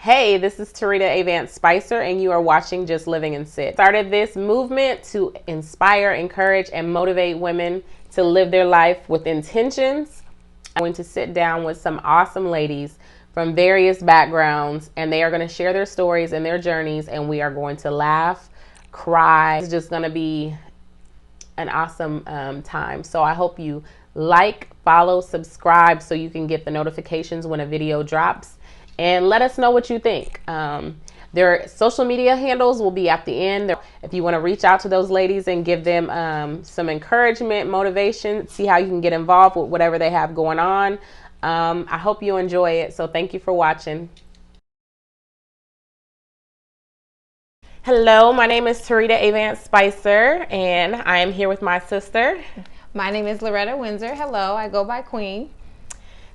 Hey, this is Loretta Spicer, and you are watching Just Living and Sit. Started this movement to inspire, encourage, and motivate women to live their life with intentions. I'm going to sit down with some awesome ladies from various backgrounds, and they are going to share their stories and their journeys, and we are going to laugh, cry. It's just going to be an awesome time. So I hope you like, follow, subscribe so you can get the notifications when a video drops. And let us know what you think. Their social media handles will be at the end. If you want to reach out to those ladies and give them some encouragement, motivation, see how you can get involved with whatever they have going on. I hope you enjoy it. So thank you for watching. Hello, my name is Loretta Spicer, and I am here with my sister. My name is Loretta Windsor. Hello, I go by Queen.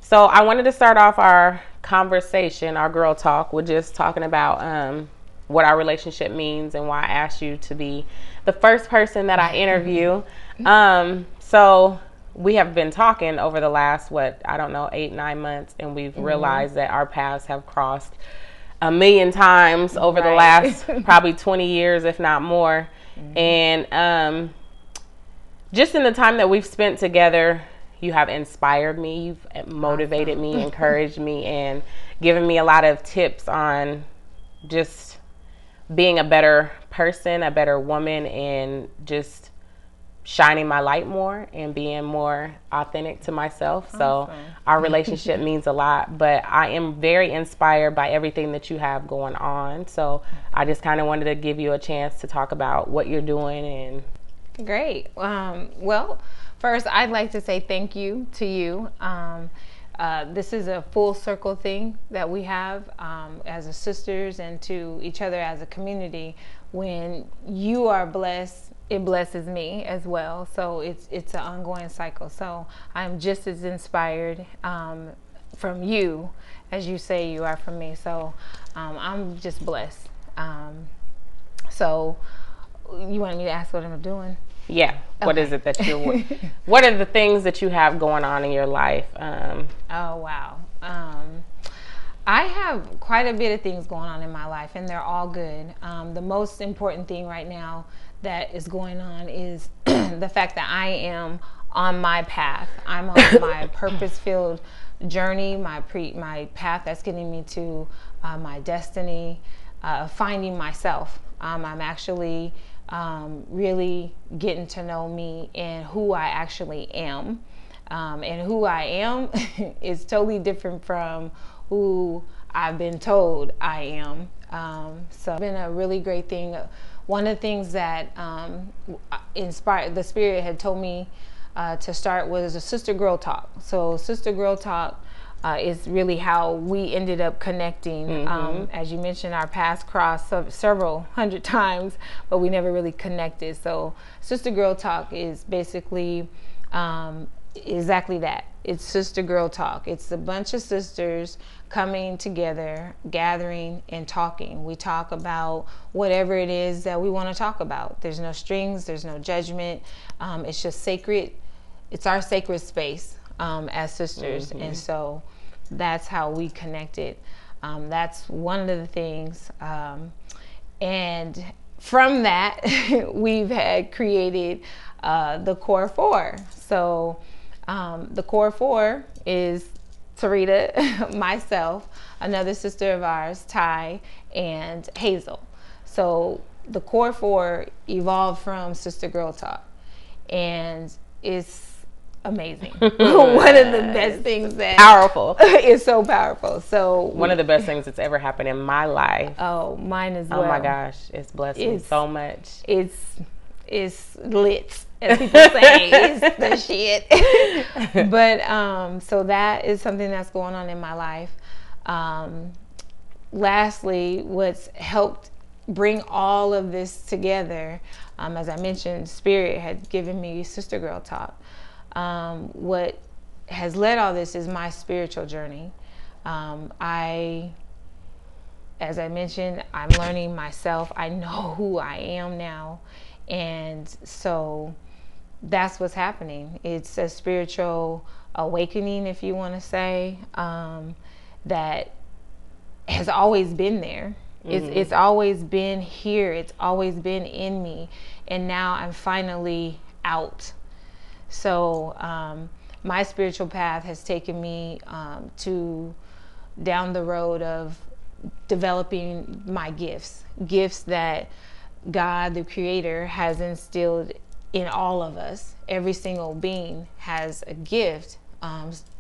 So I wanted to start off our conversation, our girl talk, with just talking about what our relationship means and why I asked you to be the first person that I interview. So we have been talking over the last, 8-9 months, and we've realized that our paths have crossed a million times over the last probably 20 years, if not more. And just in the time that we've spent together, you have inspired me, you've motivated me, encouraged me, and given me a lot of tips on just being a better person, a better woman, and just shining my light more and being more authentic to myself. So our relationship means a lot, but I am very inspired by everything that you have going on. So I just kind of wanted to give you a chance to talk about what you're doing. And Great. Well, first, I'd like to say thank you to you. This is a full circle thing that we have as a sisters and to each other as a community. When you are blessed, it blesses me as well. So it's an ongoing cycle. So I'm just as inspired from you as you say you are from me. So I'm just blessed. So you wanted me to ask what I'm doing? Yeah. What is it that you're, what are the things that you have going on in your life? Oh, wow. I have quite a bit of things going on in my life, and they're all good. The most important thing right now that is going on is the fact that I am on my path. I'm on my purpose-filled journey, my path that's getting me to my destiny, finding myself. I'm actually really getting to know me and who I actually am. And who I am is totally different from who I've been told I am. So it's been a really great thing. One of the things that inspired, the Spirit had told me to start was a Sister Girl Talk. So Sister Girl Talk is really how we ended up connecting. As you mentioned, our paths crossed several hundred times, but we never really connected. So Sister Girl Talk is basically exactly that. It's Sister Girl Talk. It's a bunch of sisters coming together, gathering and talking. We talk about whatever it is that we want to talk about. There's no strings, there's no judgment. It's just sacred. It's our sacred space as sisters. And so that's how we connected. That's one of the things. And from that, we've had created the Core Four. So the Core Four is Loretta, myself, another sister of ours, Ty, and Hazel. So the Core Four evolved from Sister Girl Talk, and it's amazing. One of the best things that powerful. It's so powerful. So one of the best things that's ever happened in my life. Oh, mine as well. Oh my gosh, it's blessed me so much. It's lit, as people say. It's the shit. But so that is something that's going on in my life. Lastly, what's helped bring all of this together, as I mentioned, Spirit had given me Sister Girl Talk. What has led all this is my spiritual journey. As I mentioned, I'm learning myself. I know who I am now. And so that's what's happening. It's a spiritual awakening, if you want to say, that has always been there. It's always been here. It's always been in me. And now I'm finally out. So my spiritual path has taken me to down the road of developing my gifts that God, the Creator, has instilled in all of us. Every single being has a gift,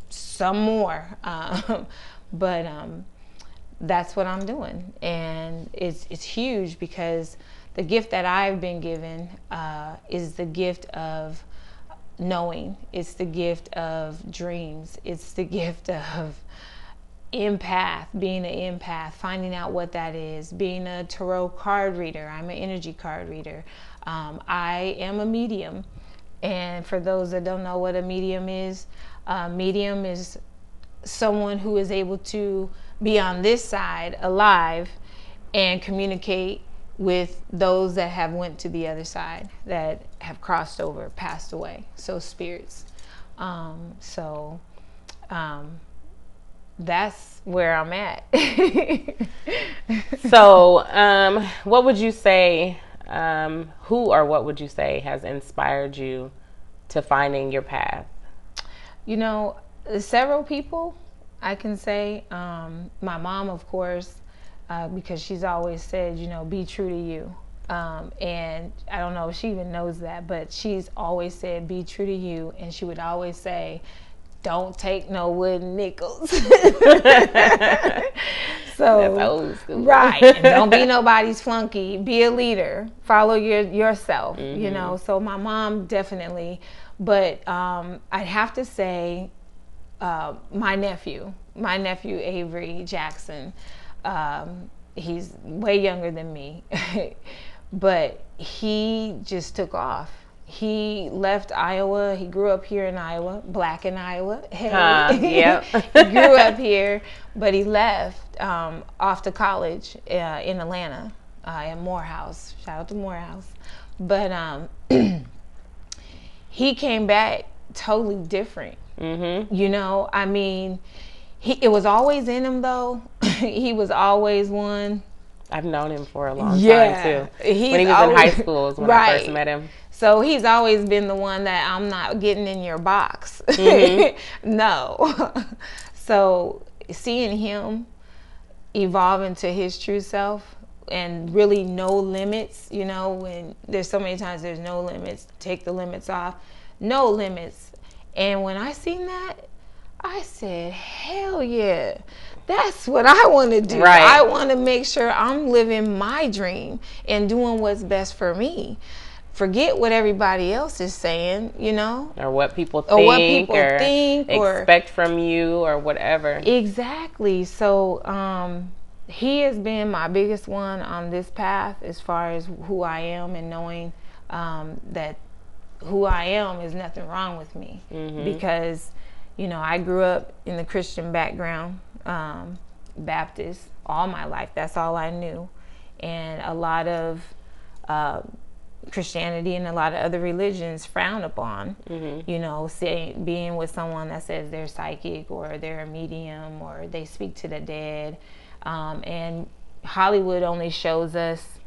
some more, but that's what I'm doing, and it's huge because the gift that I've been given is the gift of knowing. It's the gift of dreams. It's the gift of being an empath, finding out what that is, being a tarot card reader. I'm an energy card reader. I am a medium. And for those that don't know what a medium is someone who is able to be on this side alive and communicate with those that have went to the other side, that have crossed over, passed away. So spirits. That's where I'm at. So, what would you say, who or what would you say has inspired you to finding your path? Several people, I can say. My mom, of course, because she's always said, be true to you. And I don't know if she even knows that, but she's always said, be true to you. And she would always say, don't take no wooden nickels. So that's old school. Right. And don't be nobody's flunky. Be a leader. Follow yourself. So my mom definitely. But I'd have to say my nephew Avery Jackson. He's way younger than me. But he just took off. He left Iowa. He grew up here in Iowa, black in Iowa. Hey. Yep. He grew up here, but he left off to college in Atlanta, in Morehouse. Shout out to Morehouse. But he came back totally different. Mm-hmm. It was always in him, though. He was always one. I've known him for a long time, too. When he was in high school is when I first met him. So he's always been the one that I'm not getting in your box. Mm-hmm. No. So seeing him evolve into his true self and really no limits, when there's so many times there's no limits, take the limits off, no limits. And when I seen that, I said, hell yeah, that's what I want to do. Right. I want to make sure I'm living my dream and doing what's best for me. Forget what everybody else is saying, or what people think, or expect from you, or whatever. Exactly. So he has been my biggest one on this path as far as who I am, and knowing that who I am is nothing wrong with me. Mm-hmm. Because I grew up in the Christian background, Baptist, all my life. That's all I knew. And a lot of Christianity and a lot of other religions frown upon, being with someone that says they're psychic or they're a medium or they speak to the dead. And Hollywood only shows us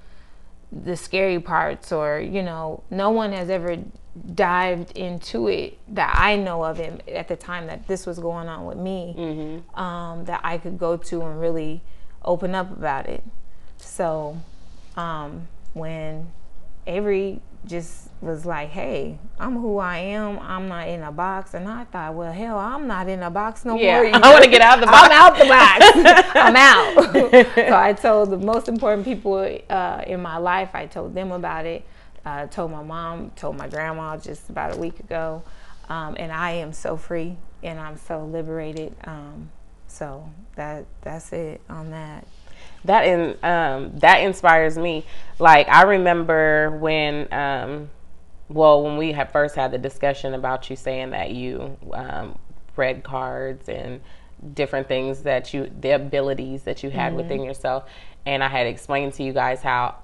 the scary parts, or, no one has ever dived into it that I know of it at the time that this was going on with me, that I could go to and really open up about it. So when Avery just was like, hey, I'm who I am, I'm not in a box, and I thought, well, hell, I'm not in a box no more. I want to get out of the box. I'm out the box. I'm out. So I told the most important people in my life, I told them about it. Told my mom, told my grandma just about a week ago, and I am so free and I'm so liberated. So that's it on that. That inspires me. Like, I remember when we had first had the discussion about you saying that you read cards and different things the abilities that you had within yourself, and I had explained to you guys how,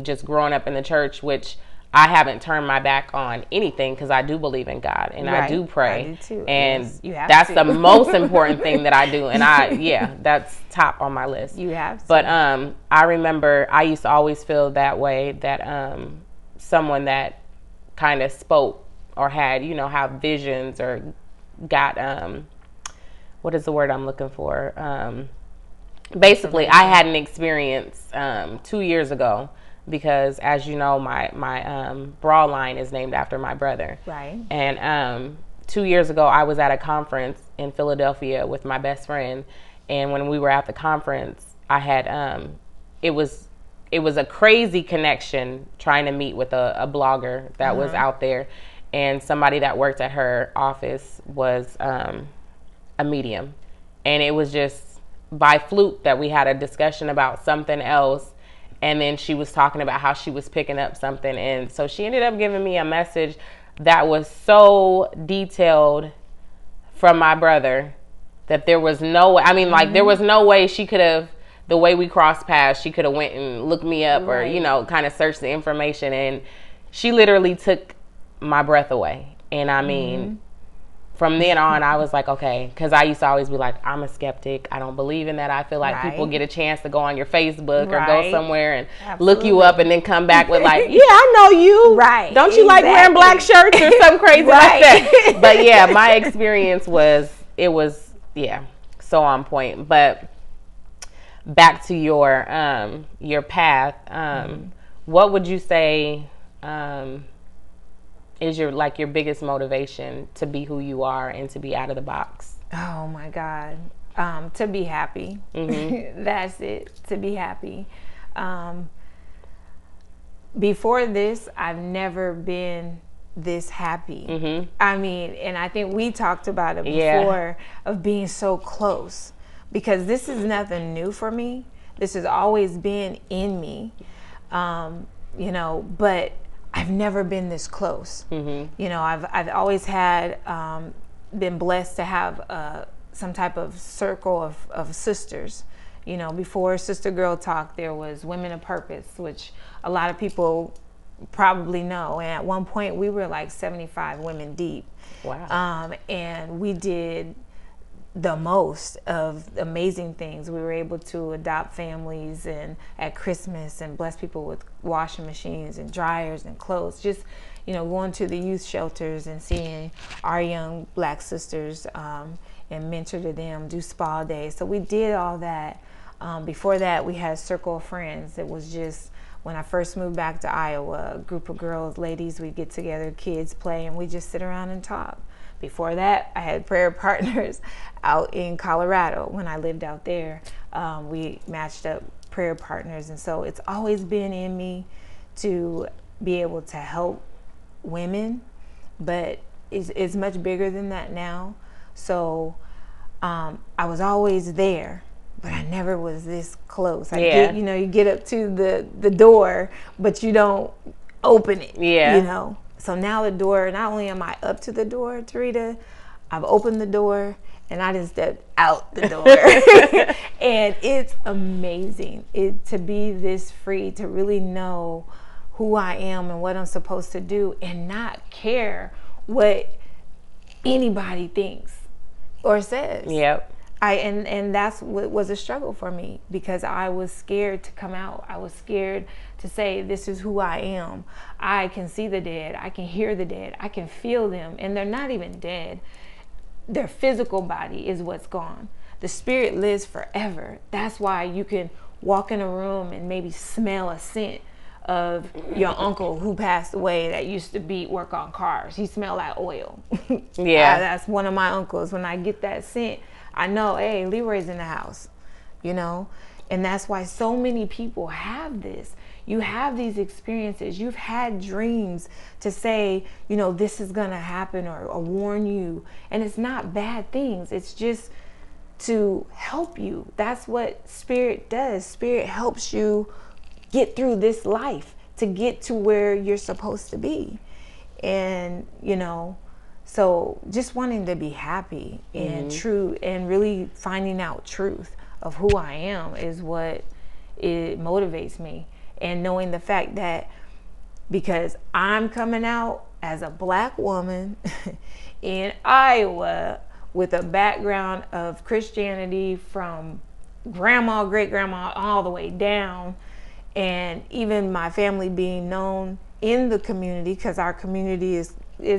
just growing up in the church, which I haven't turned my back on anything because I do believe in God and I do pray. I do too. And yes, you have that's to. the most important thing that I do. And that's top on my list. You have to. But I remember I used to always feel that way, that someone that kind of spoke or had, have visions or got, what is the word I'm looking for? Basically, I had an experience 2 years ago because, as you know, my bra line is named after my brother. Right. And 2 years ago, I was at a conference in Philadelphia with my best friend, and when we were at the conference, I had it was a crazy connection trying to meet with a blogger that was out there, and somebody that worked at her office was a medium, and it was just by fluke that we had a discussion about something else, and then she was talking about how she was picking up something, and so she ended up giving me a message that was so detailed from my brother that there was no way, there was no way she could have, the way we crossed paths, she could have went and looked me up or, kind of searched the information, and she literally took my breath away. And from then on, I was like, okay, because I used to always be like, I'm a skeptic. I don't believe in that. I feel like people get a chance to go on your Facebook or go somewhere and look you up and then come back with like, yeah, I know you. Right. Don't you like wearing black shirts or something crazy like that? But yeah, my experience was so on point. But back to your path, what would you say is your biggest motivation to be who you are and to be out of the box? Oh my God. To be happy. That's it. To be happy. Before this, I've never been this happy. And I think we talked about it before of being so close, because this is nothing new for me. This has always been in me. But I've never been this close. I've always had been blessed to have some type of circle of sisters. Before Sister Girl Talk, there was Women of Purpose, which a lot of people probably know. And at one point, we were like 75 women deep. Wow. And we did the most of amazing things. We were able to adopt families and at Christmas and bless people with washing machines and dryers and clothes. Just, going to the youth shelters and seeing our young black sisters and mentor to them, do spa days. So we did all that. Before that, we had a circle of friends. It was just, when I first moved back to Iowa, a group of girls, ladies, we'd get together, kids play, and we just sit around and talk. Before that, I had prayer partners out in Colorado. When I lived out there, we matched up prayer partners. And so it's always been in me to be able to help women, but it's much bigger than that now. So I was always there, but I never was this close. You get up to the door, but you don't open it, So now the door, not only am I up to the door, Tarita, I've opened the door and I just stepped out the door. And it's amazing to be this free, to really know who I am and what I'm supposed to do and not care what anybody thinks or says. Yep. And that's what was a struggle for me, because I was scared to come out. I was scared to say, this is who I am. I can see the dead. I can hear the dead. I can feel them. And they're not even dead. Their physical body is what's gone. The spirit lives forever. That's why you can walk in a room and maybe smell a scent of your uncle who passed away that used to work on cars. He smelled like oil. That's one of my uncles. When I get that scent, I know, hey, Leroy's in the house, and that's why so many people have this. You have these experiences. You've had dreams to say, this is going to happen or warn you. And it's not bad things. It's just to help you. That's what spirit does. Spirit helps you get through this life to get to where you're supposed to be. And, so just wanting to be happy and true and really finding out truth of who I am is what it motivates me. And knowing the fact that because I'm coming out as a black woman in Iowa with a background of Christianity from grandma, great grandma, all the way down. And even my family being known in the community, because our community is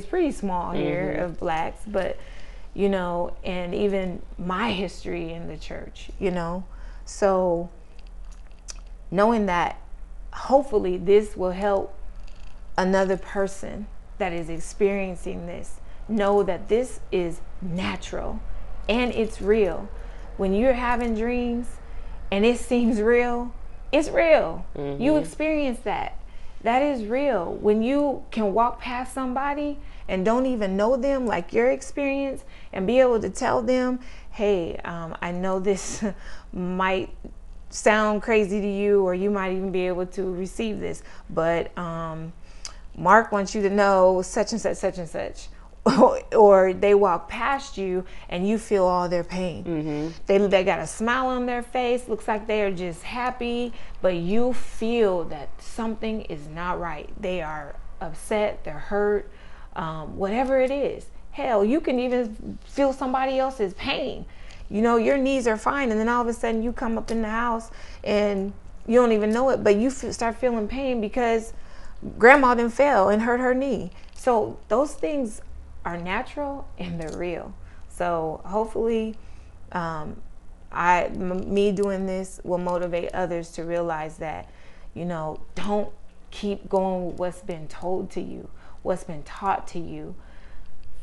pretty small here of blacks, but and even my history in the church, so knowing that hopefully this will help another person that is experiencing this know that this is natural and it's real. When you're having dreams and it seems real, it's real. You experience that. That is real. When you can walk past somebody and don't even know them, like your experience, and be able to tell them, hey, I know this might sound crazy to you, or you might even be able to receive this, but Mark wants you to know such and such, such and such. Or they walk past you and you feel all their pain. They got a smile on their face, looks like they are just happy, but you feel that something is not right. They are upset, they're hurt, whatever it is. Hell, you can even feel somebody else's pain. Your knees are fine, and then all of a sudden you come up in the house and you don't even know it, but you start feeling pain because grandma done fell and hurt her knee. So those things are natural and they're real. So hopefully me doing this will motivate others to realize that, don't keep going with what's been told to you, what's been taught to you.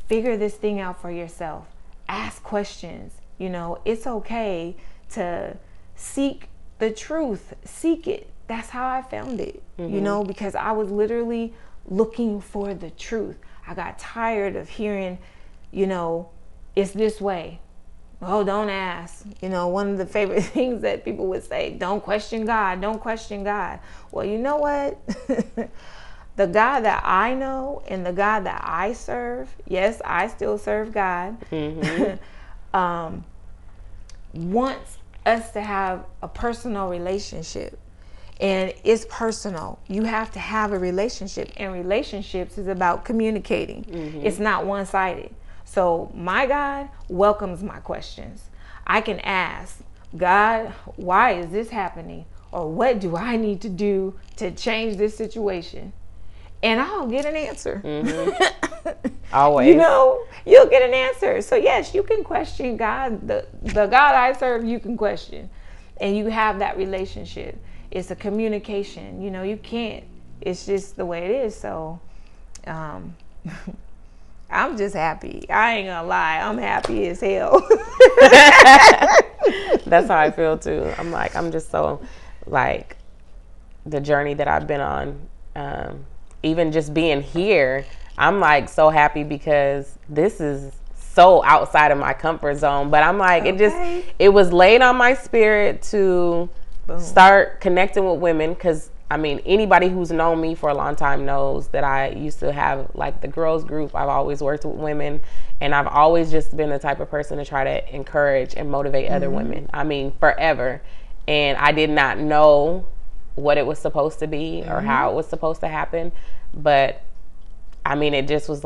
Figure this thing out for yourself. Ask questions. It's okay to seek the truth. Seek it. That's how I found it, because I was literally looking for the truth. I got tired of hearing, it's this way. Oh, don't ask. One of the favorite things that people would say, don't question God, don't question God. Well, you know what? The God that I know and the God that I serve, yes, I still serve God, wants us to have a personal relationship. And it's personal. You have to have a relationship, and relationships is about communicating. It's not one-sided. So my God welcomes my questions. I can ask, God, why is this happening? Or what do I need to do to change this situation? And I'll get an answer. Always. You'll get an answer. So yes, you can question God. The God I serve, you can question. And you have that relationship. It's a communication. You can't. It's just the way it is. So I'm just happy. I ain't gonna lie. I'm happy as hell. That's how I feel too. I'm just so, the journey that I've been on, even just being here, I'm so happy because this is so outside of my comfort zone. But it was laid on my spirit to start connecting with women, because anybody who's known me for a long time knows that I used to have the girls group. I've always worked with women, and I've always just been the type of person to try to encourage and motivate other women. Forever. And I did not know what it was supposed to be or how it was supposed to happen, but it just was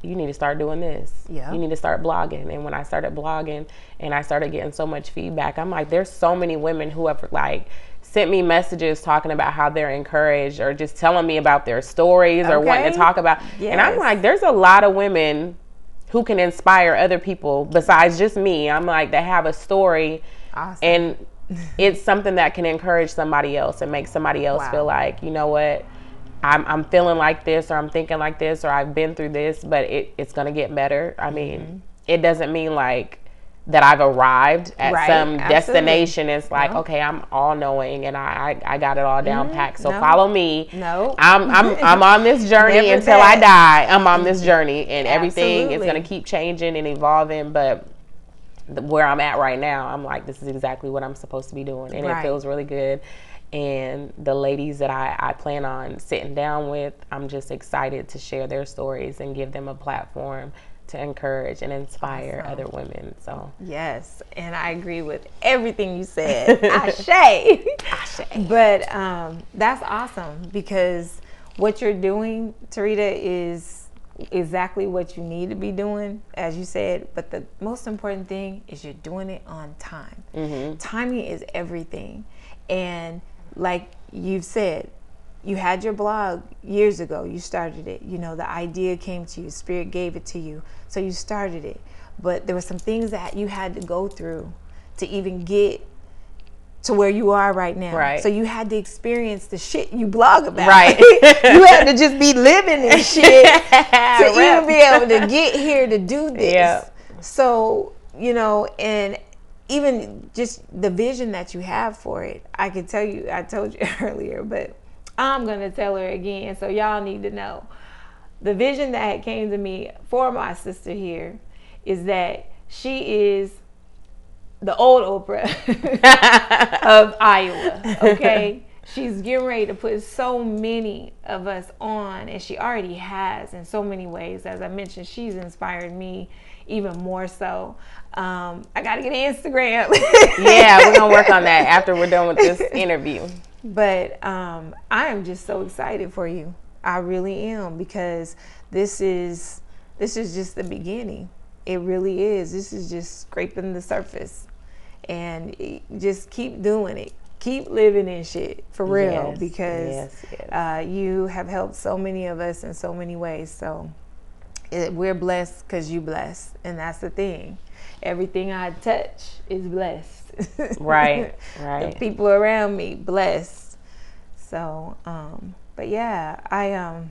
you need to start doing this. Yeah. You need to start blogging. And when I started blogging and I started getting so much feedback, there's so many women who have sent me messages talking about how they're encouraged, or just telling me about their stories or wanting to talk about. Yes. And I'm there's a lot of women who can inspire other people besides just me. That have a story. Awesome. And it's something that can encourage somebody else and make somebody else feel you know what? I'm feeling like this, or I'm thinking like this, or I've been through this, but it's going to get better. It doesn't mean that I've arrived at some destination. It's okay, I'm all knowing and I got it all down packed. So follow me. No, I'm on this journey until I die. I'm on this journey, and everything is going to keep changing and evolving. But where I'm at right now, I'm this is exactly what I'm supposed to be doing, and it feels really good. And the ladies that I plan on sitting down with, I'm just excited to share their stories and give them a platform to encourage and inspire other women. So yes, and I agree with everything you said. Ashe. But that's awesome, because what you're doing, Tarita, is exactly what you need to be doing, as you said. But the most important thing is you're doing it on time. Timing is everything. And like you've said, you had your blog years ago. You started it. You know, the idea came to you. Spirit gave it to you. So you started it. But there were some things that you had to go through to even get to where you are right now. Right. So you had to experience the shit you blog about. Right. You had to just be living this shit to even be able to get here to do this. Yeah. So, you know, and even just the vision that you have for it, I can tell you, I told you earlier, but I'm going to tell her again. So y'all need to know. The vision that came to me for my sister here is that she is the old Oprah of Iowa, okay? She's getting ready to put so many of us on, and she already has in so many ways. As I mentioned, she's inspired me even more so. I got to get an Instagram. Yeah, we're going to work on that after we're done with this interview. But I am just so excited for you. I really am, because this is just the beginning. It really is. This is just scraping the surface. And just keep doing it. Keep living in shit, for real. Yes, because yes. You have helped so many of us in so many ways. So we're blessed because you blessed. And that's the thing. Everything I touch is blessed. Right. The people around me, blessed. So, but yeah, I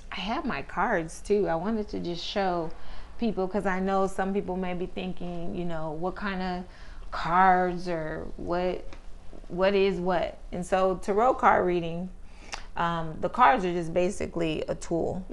have my cards too. I wanted to just show people, because I know some people may be thinking, you know, what kind of cards or what is what. And so tarot card reading, the cards are just basically a tool.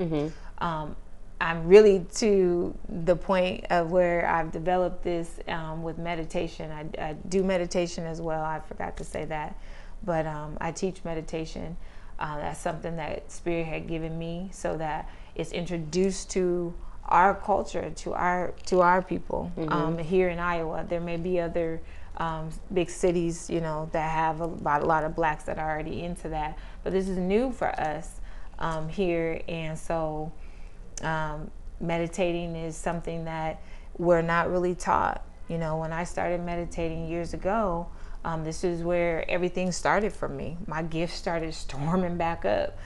I'm really to the point of where I've developed this with meditation. I do meditation as well. I forgot to say that, but I teach meditation. That's something that Spirit had given me, so that it's introduced to our culture, to our people. Here in Iowa, there may be other big cities, you know, that have a lot of blacks that are already into that, but this is new for us here. And so meditating is something that we're not really taught. You know, when I started meditating years ago, this is where everything started for me. My gifts started stirring back up,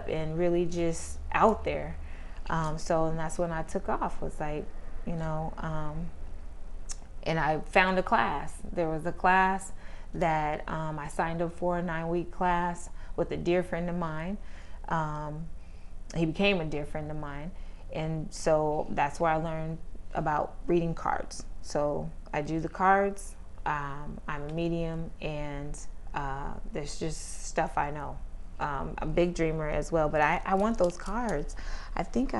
and really just out there. So, and that's when I took off, was like, you know, and I found a class. There was a class that I signed up for, a 9-week class with a dear friend of mine. He became a dear friend of mine. And so that's where I learned about reading cards. So I do the cards. I'm a medium, and there's just stuff I know. A big dreamer as well, but I want those cards. I thought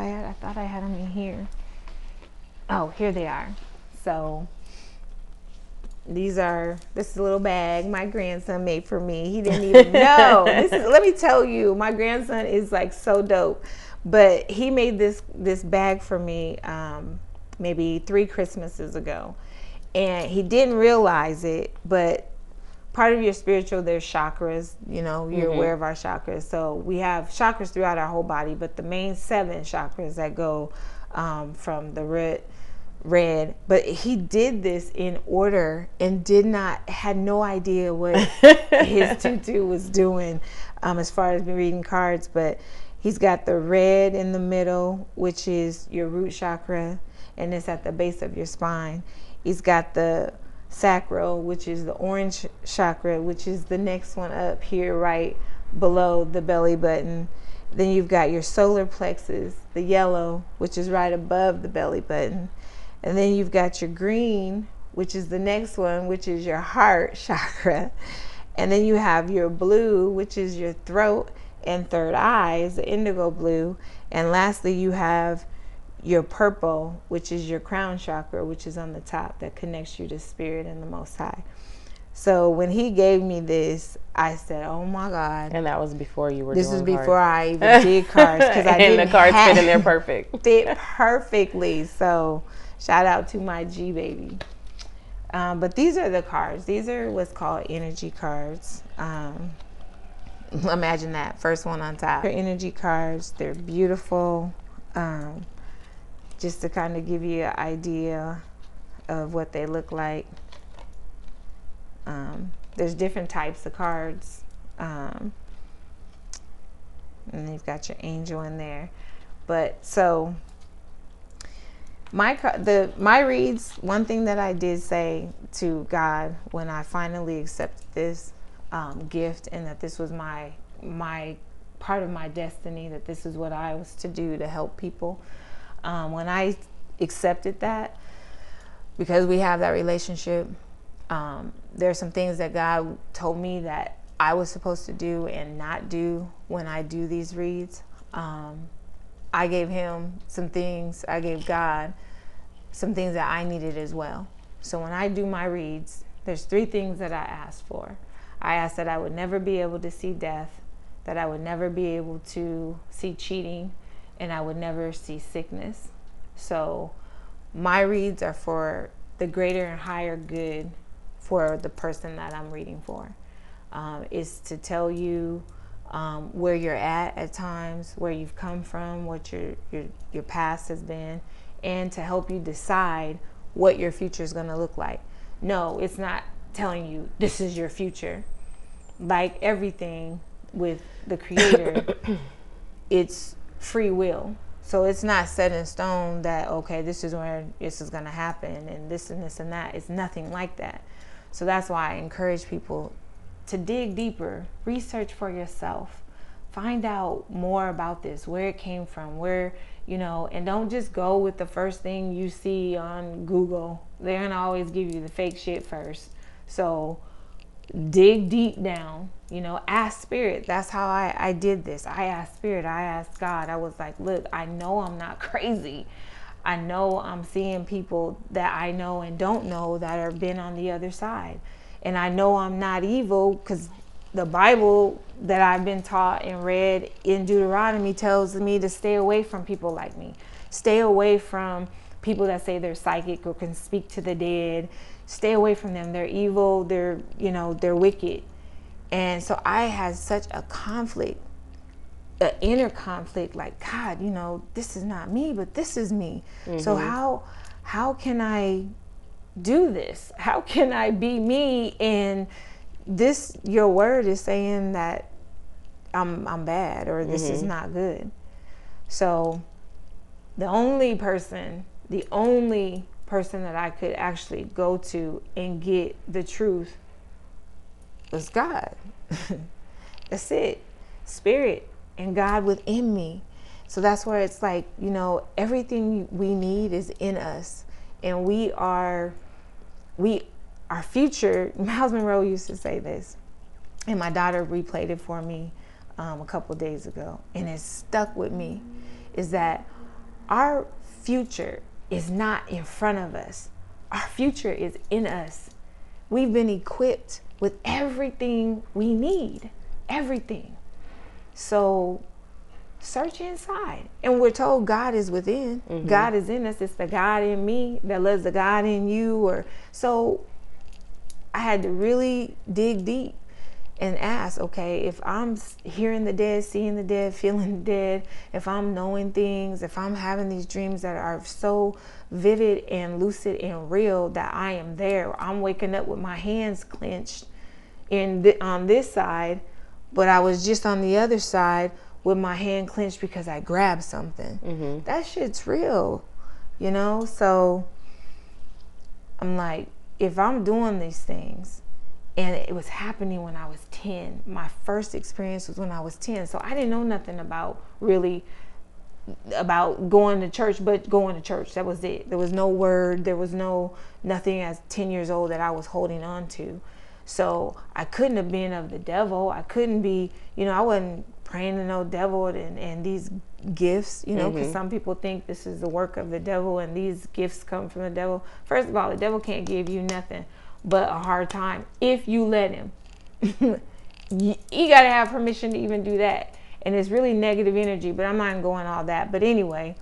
I had them in here. Oh, here they are. So this is a little bag my grandson made for me. He didn't even know. Let me tell you, my grandson is like so dope. But he made this bag for me maybe 3 Christmases ago. And he didn't realize it, but part of your spiritual, there's chakras, you know, you're aware of our chakras. So we have chakras throughout our whole body, but the main 7 chakras that go from the red. But he did this in order and had no idea what his tutu was doing as far as reading cards. But he's got the red in the middle, which is your root chakra, and it's at the base of your spine. He's got the sacral, which is the orange chakra, which is the next one up here right below the belly button. Then you've got your solar plexus, the yellow, which is right above the belly button. And then you've got your green, which is the next one, which is your heart chakra. And then you have your blue, which is your throat and third eye, the indigo blue. And lastly, you have your purple, which is your crown chakra, which is on the top, that connects you to Spirit and the Most High. So when he gave me this, I said, "Oh my God!" And that was before you were. This doing was before cards. I even did cards, because I didn't. And the cards fit in there perfect. Fit perfectly. So shout out to my G baby. But these are the cards. These are what's called energy cards. Imagine that, first one on top. They're energy cards. They're beautiful. Just to kind of give you an idea of what they look like. There's different types of cards. And you've got your angel in there. But so my reads, one thing that I did say to God when I finally accepted this gift, and that this was my part of my destiny, that this is what I was to do to help people. When I accepted that, because we have that relationship, there's some things that God told me that I was supposed to do and not do when I do these reads. I gave him some things, I gave God some things that I needed as well. So when I do my reads, there's 3 things that I asked for. I asked that I would never be able to see death, that I would never be able to see cheating, and I would never see sickness. So my reads are for the greater and higher good for the person that I'm reading for. Is to tell you where you're at times, where you've come from, what your past has been, and to help you decide what your future is going to look like. No, it's not telling you this is your future. Like everything with the Creator, it's free will. So it's not set in stone that, okay, this is where this is going to happen and this and this and that. It's nothing like that. So that's why I encourage people to dig deeper, research for yourself, find out more about this, where it came from, where, and don't just go with the first thing you see on Google. They're going to always give you the fake shit first. So dig deep down, ask Spirit. That's how I did this. I asked Spirit, I asked God. I was like, look, I know I'm not crazy. I know I'm seeing people that I know and don't know that have been on the other side. And I know I'm not evil, because the Bible that I've been taught and read in Deuteronomy tells me to stay away from people like me. Stay away from people that say they're psychic or can speak to the dead. Stay away from them. They're evil. They're wicked. And so I had such a conflict, an inner conflict, like, God, this is not me, but this is me. Mm-hmm. So how can I do this? How can I be me? And this, your word is saying that I'm bad, or this is not good. So the only person that I could actually go to and get the truth was God. That's it. Spirit and God within me. So that's where it's like, everything we need is in us. And our future, Miles Monroe used to say this, and my daughter replayed it for me a couple of days ago, and it stuck with me, is that our future is not in front of us. Our future is in us. We've been equipped with everything we need, everything. So search inside. And we're told God is within. Mm-hmm. God is in us. It's the God in me that lives the God in you. So I had to really dig deep and ask, okay, if I'm hearing the dead, seeing the dead, feeling the dead, if I'm knowing things, if I'm having these dreams that are so vivid and lucid and real that I am there, I'm waking up with my hands clenched on this side, but I was just on the other side with my hand clenched because I grabbed something. Mm-hmm. That shit's real, So I'm like, if I'm doing these things, and it was happening when I was 10. My first experience was when I was 10. So I didn't know nothing about going to church, but going to church. That was it. There was no word. There was nothing as 10 years old that I was holding on to. So I couldn't have been of the devil. I couldn't be, I wasn't praying to no devil and these gifts, because some people think this is the work of the devil and these gifts come from the devil. First of all, the devil can't give you nothing but a hard time if you let him. You got to have permission to even do that. And it's really negative energy, but I'm not going all that. But anyway,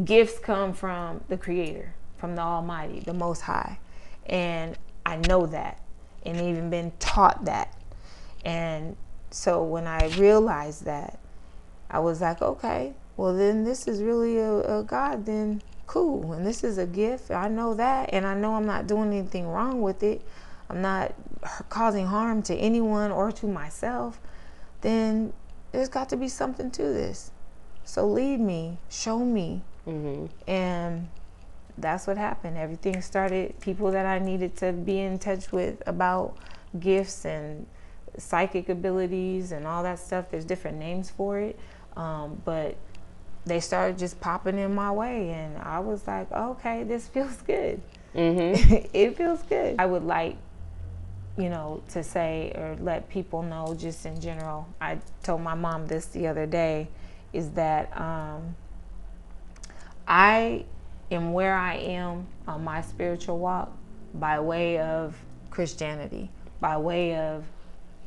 gifts come from the Creator, from the Almighty, the Most High. And I know that, and even been taught that. And so when I realized that, I was like, okay, well then this is really a God, then cool. And this is a gift. I know that. And I know I'm not doing anything wrong with it. I'm not causing harm to anyone or to myself. Then there's got to be something to this. So lead me, show me. And that's what happened. Everything started, people that I needed to be in touch with about gifts and psychic abilities and all that stuff. There's different names for it. But they started just popping in my way. And I was like, okay, this feels good. It feels good. I would like, to say or let people know just in general. I told my mom this the other day, is that I am where I am on my spiritual walk by way of Christianity, by way of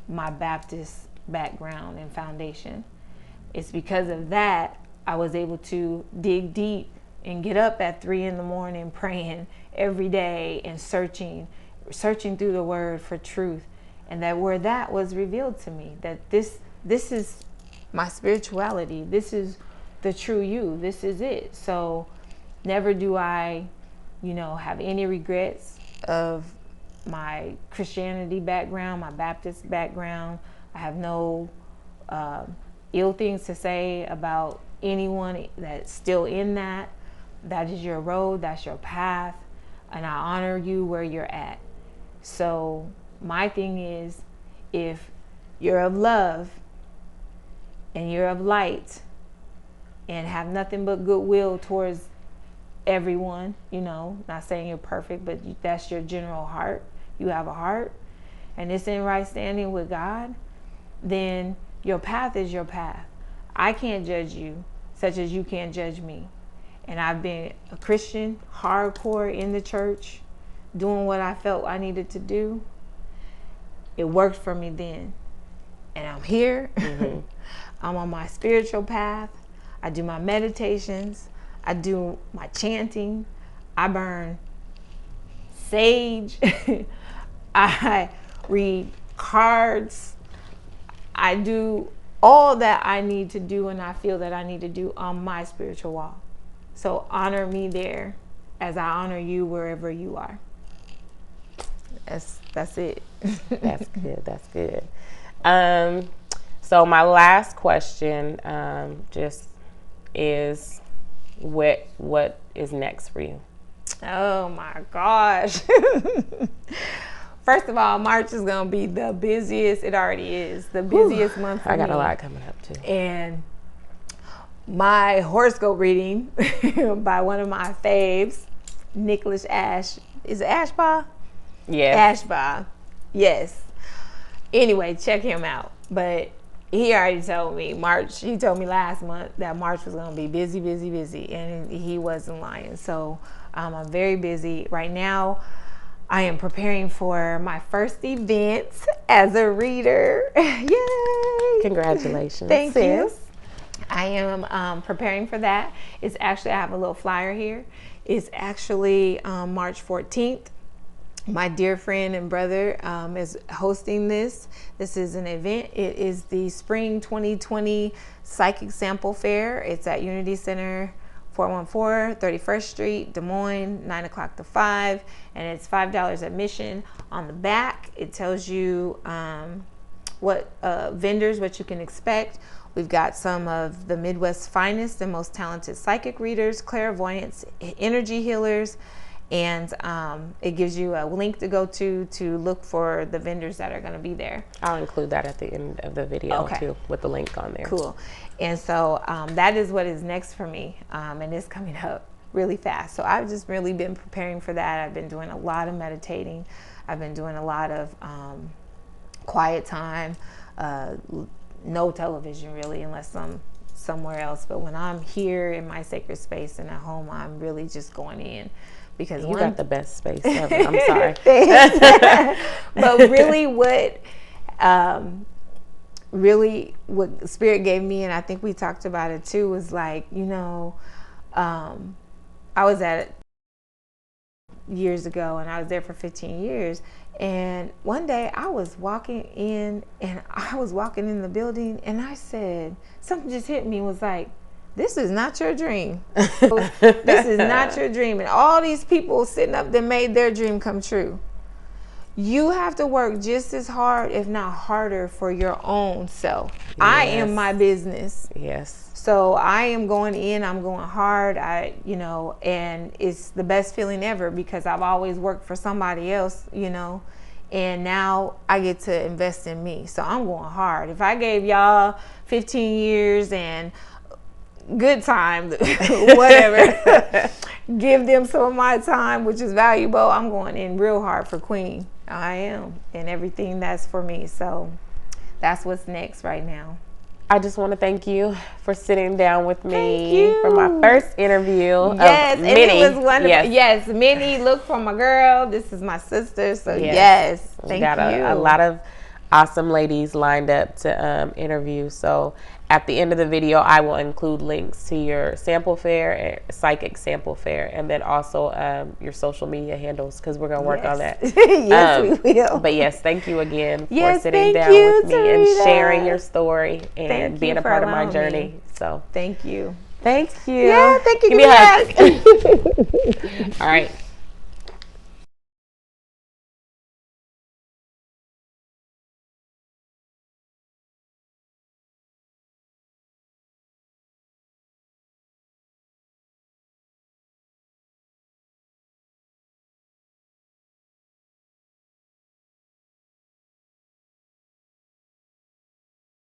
my Baptist background and foundation. It's because of that I was able to dig deep and get up at 3 a.m. praying every day and searching through the word for truth. And that where that was revealed to me, that this is my spirituality. This is the true you. This is it. So never do I, have any regrets of my Christianity background, my Baptist background. I have no ill things to say about anyone that's still in that. That is your road, that's your path, and I honor you where you're at. So my thing is, if you're of love and you're of light and have nothing but goodwill towards everyone, not saying you're perfect, but that's your general heart. You have a heart and it's in right standing with God, then your path is your path. I can't judge you such as you can't judge me. And I've been a Christian, hardcore in the church, doing what I felt I needed to do. It worked for me then. And I'm here. I'm on my spiritual path. I do my meditations. I do my chanting. I burn sage. I read cards. I do all that I need to do and I feel that I need to do on my spiritual walk. So honor me there as I honor you wherever you are. That's it. That's good. That's good. So my last question just is, what is next for you? Oh my gosh. First of all, March is going to be the busiest. It already is the busiest month for me. I got a lot coming up too. And my horoscope reading by one of my faves, Nicholas Ash. Is it Ashbaugh? Yes. Ashbaugh. Yes. Anyway, check him out. But he already told me he told me last month that March was going to be busy, busy, busy. And he wasn't lying. So I'm very busy. Right now, I am preparing for my first event as a reader. Yay! Congratulations. Thank you. I am preparing for that. It's actually, I have a little flyer here. It's actually March 14th. My dear friend and brother is hosting this. This is an event. It is the Spring 2020 Psychic Sample Fair. It's at Unity Center, 414 31st Street, Des Moines, 9 o'clock to 5. And it's $5 admission. On the back, it tells you what vendors, what you can expect. We've got some of the Midwest's finest and most talented psychic readers, clairvoyants, energy healers, and it gives you a link to go to look for the vendors that are going to be there. I'll include that at the end of the video too, with the link on there. Cool. And so that is what is next for me, and it's coming up really fast. So I've just really been preparing for that. I've been doing a lot of meditating. I've been doing a lot of quiet time. No television really, unless I'm somewhere else. But when I'm here in my sacred space and at home, I'm really just going in, because you got the best space ever. I'm sorry. But really, what Spirit gave me, and I think we talked about it too, was like, I was at years ago, and I was there for 15 years. And one day I was walking in the building, and I said, something just hit me, was like, this is not your dream. This is not your dream. And all these people sitting up that made their dream come true. You have to work just as hard, if not harder, for your own self. Yes. I am my business. Yes. So I am going in, I'm going hard, and it's the best feeling ever, because I've always worked for somebody else, and now I get to invest in me. So I'm going hard. If I gave y'all 15 years and good time, whatever, give them some of my time, which is valuable, I'm going in real hard for Queen. I am, and everything that's for me. So that's what's next right now. I just want to thank you for sitting down with me for my first interview. Yes, and Minnie. It was wonderful. Yes, Minnie, look for my girl. This is my sister. So yes, thank you. A lot of awesome ladies lined up to interview. So at the end of the video, I will include links to your sample fair, psychic sample fair, and then also your social media handles, because we're going to work on that. Yes, we will. But yes, thank you again for sitting down with me and sharing your story and being a part of my journey. So thank you. Thank you. Yeah, thank you. Give me a hug. All right.